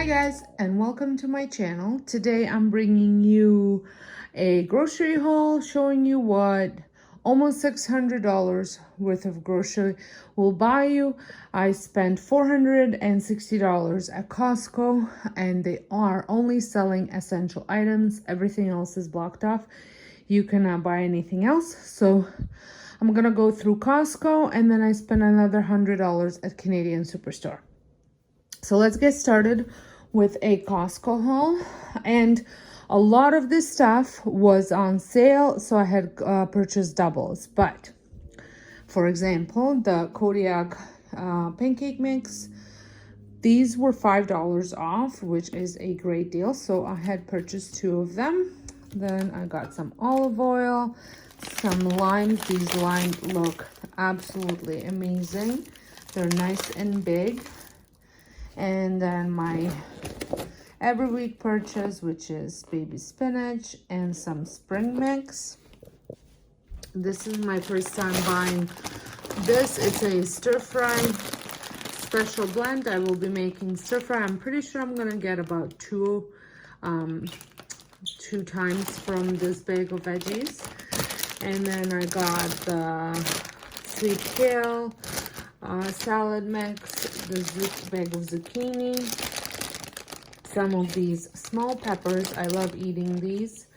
guys, and welcome to my channel. Today I'm bringing you a grocery haul showing you what almost $600 worth of grocery will buy you. I spent $460 at Costco, and they are only selling essential items. Everything else is blocked off. You cannot buy anything else. So I'm gonna go through Costco, and then I spent another $100 at Canadian Superstore. So let's get started with a Costco haul. And a lot of this stuff was on sale, so I had purchased doubles. But for example, the Kodiak pancake mix, these were $5 off, which is a great deal. So I had purchased 2 of them. Then I got some olive oil, some limes. These limes look absolutely amazing. They're nice and big. And then my every week purchase, which is baby spinach and some spring mix. This is my first time buying this. It's a stir fry special blend. I will be making stir fry. I'm pretty sure I'm gonna get about two times from this bag of veggies. And then I got the sweet kale salad mix, the bag of zucchini, some of these small peppers. I love eating these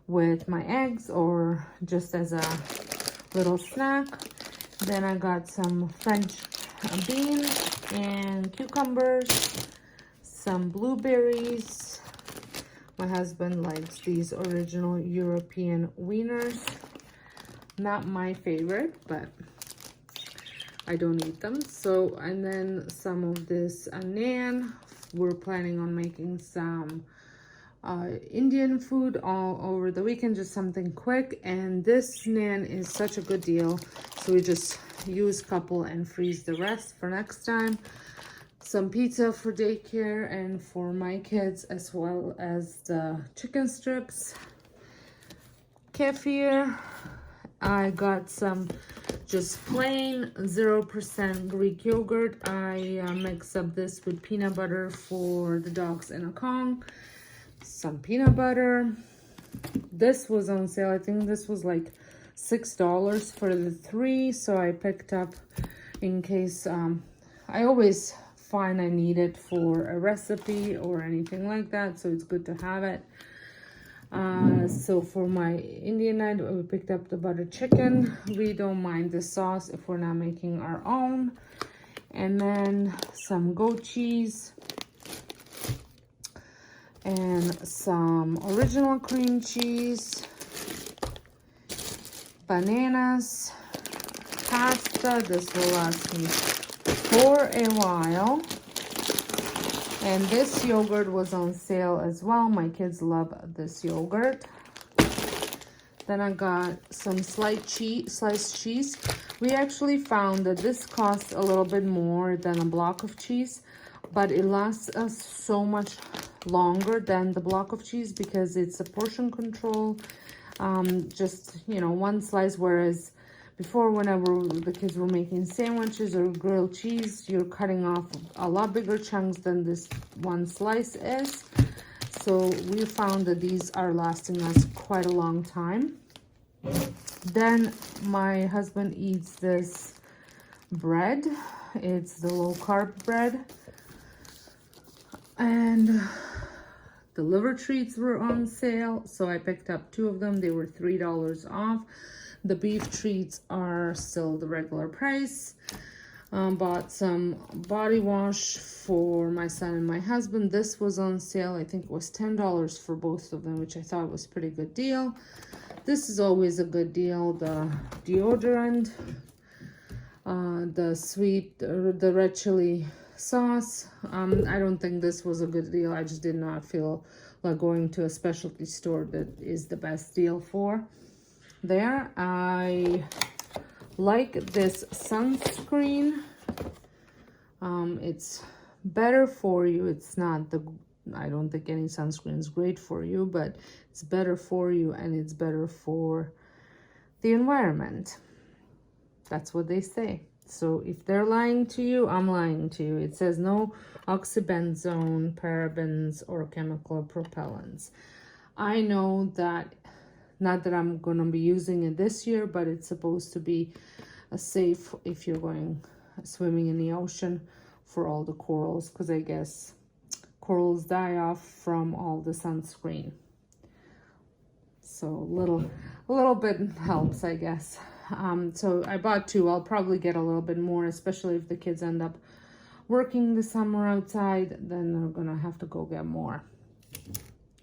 with my eggs or just as a little snack. Then I got some French beans and cucumbers, some blueberries. My husband likes these original European wieners. Not my favorite, but I don't eat them. So, and then some of this naan. We're planning on making some Indian food all over the weekend, just something quick. And this naan is such a good deal, so we just use a couple and freeze the rest for next time. Some pizza for daycare and for my kids, as well as the chicken strips, kefir. I got some just plain 0% Greek yogurt. I mix up this with peanut butter for the dogs in a Kong. Some peanut butter. This was on sale. I think this was like $6 for the 3. So I picked up in case I always find I need it for a recipe or anything like that. So it's good to have it. So for my Indian night, we picked up the butter chicken. We don't mind the sauce if we're not making our own. And then some goat cheese and some original cream cheese, bananas, pasta. This will last me for a while. And this yogurt was on sale as well. My kids love this yogurt. Then I got some sliced cheese. We actually found that this costs a little bit more than a block of cheese, but it lasts us so much longer than the block of cheese because it's a portion control. Just, you know, one slice, whereas before, whenever the kids were making sandwiches or grilled cheese, you're cutting off a lot bigger chunks than this one slice is. So we found that these are lasting us quite a long time. Then my husband eats this bread. It's the low carb bread. And the liver treats were on sale, so I picked up 2 of them. They were $3 off. The beef treats are still the regular price. Bought some body wash for my son and my husband. This was on sale. I think it was $10 for both of them, which I thought was a pretty good deal. This is always a good deal. The deodorant, the sweet, the red chili sauce. I don't think this was a good deal. I just did not feel like going to a specialty store that is the best deal for there. I like this sunscreen. It's better for you. It's not the, I don't think any sunscreen is great for you, but it's better for you and it's better for the environment. That's what they say. So if they're lying to you, I'm lying to you. It says no oxybenzone, parabens, or chemical propellants. I know that, not that I'm going to be using it this year, but it's supposed to be safe if you're going swimming in the ocean for all the corals, because I guess corals die off from all the sunscreen. So a little bit helps, I guess. So I bought 2. I'll probably get a little bit more, especially if the kids end up working the summer outside, then they're gonna have to go get more.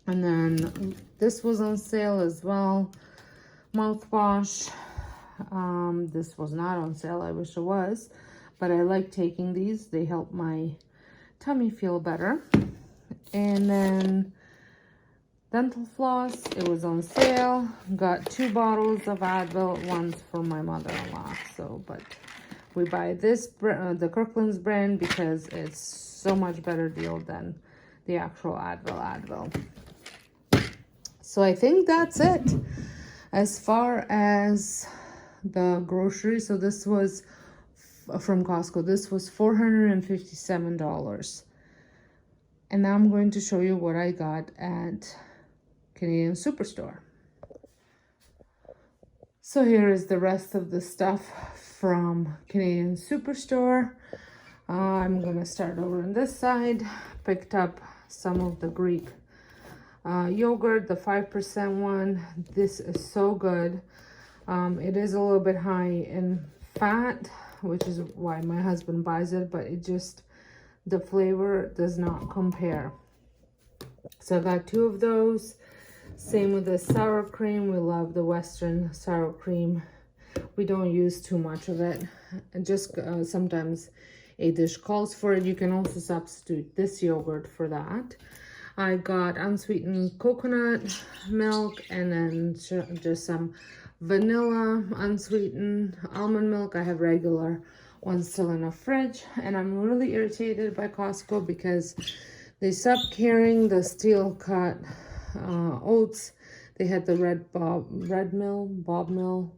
And then this was on sale as well, mouthwash. This was not on sale, I wish it was, but I like taking these. They help my tummy feel better. And then dental floss, it was on sale. Got 2 bottles of Advil, one's for my mother-in-law. So, but we buy this, the Kirkland's brand, because it's so much better deal than the actual Advil. So I think that's it as far as the groceries. So this was from Costco. This was $457. And now I'm going to show you what I got at Canadian Superstore. So here is the rest of the stuff from Canadian Superstore. I'm gonna start over on this side. Picked up some of the Greek yogurt, the 5% one. This is so good. It is a little bit high in fat, which is why my husband buys it, but it just, the flavor does not compare. So I got 2 of those. Same with the sour cream. We love the Western sour cream. We don't use too much of it. And just sometimes a dish calls for it. You can also substitute this yogurt for that. I got unsweetened coconut milk, and then just some vanilla unsweetened almond milk. I have regular ones still in the fridge, and I'm really irritated by Costco because they stopped carrying the steel cut oats. They had the Bob Mill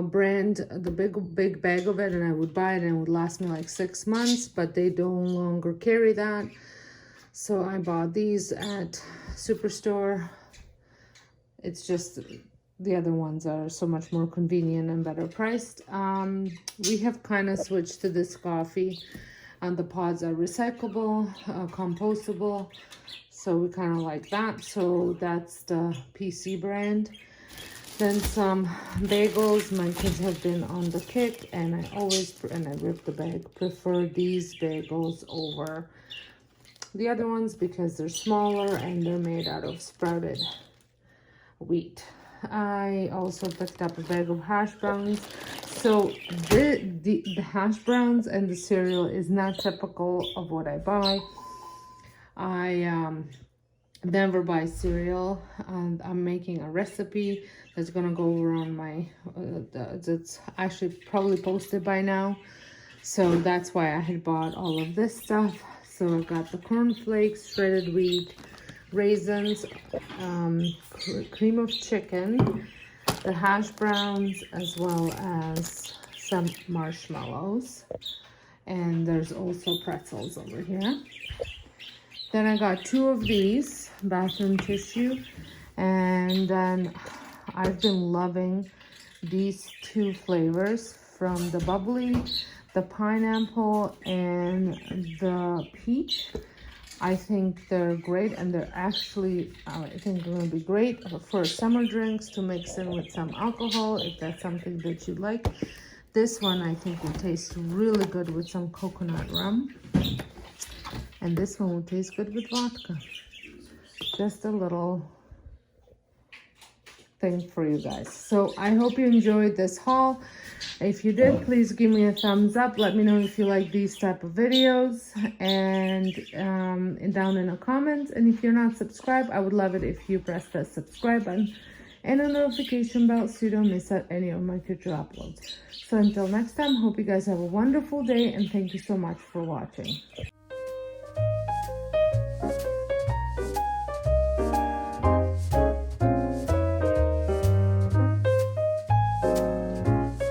brand, the big bag of it, and I would buy it and it would last me like 6 months, but they no longer carry that. So I bought these at Superstore. It's just the other ones are so much more convenient and better priced. We have kind of switched to this coffee, and the pods are recyclable, compostable, so we kind of like that. So that's the PC brand. Then some bagels. My kids have been on the kick, and I ripped the bag, prefer these bagels over the other ones because they're smaller and they're made out of sprouted wheat. I also picked up a bag of hash browns. So the hash browns and the cereal is not typical of what I buy. I never buy cereal, and I'm making a recipe that's gonna go over on my that's actually probably posted by now. So that's why I had bought all of this stuff. So I got the cornflakes, shredded wheat, raisins, cream of chicken, the hash browns, as well as some marshmallows. And there's also pretzels over here. Then I got 2 of these, bathroom tissue. And then I've been loving these 2 flavors from the bubbly, the pineapple, and the peach. I think they're great, and they're actually, I think they're going to be great for summer drinks to mix in with some alcohol, if that's something that you like. This one I think will taste really good with some coconut rum. And this one will taste good with vodka. Just a little thing for you guys. So I hope you enjoyed this haul. If you did, please give me a thumbs up. Let me know if you like these type of videos, and down in the comments. And if you're not subscribed, I would love it if you press the subscribe button and a notification bell so you don't miss out any of my future uploads. So until next time, hope you guys have a wonderful day, and thank you so much for watching.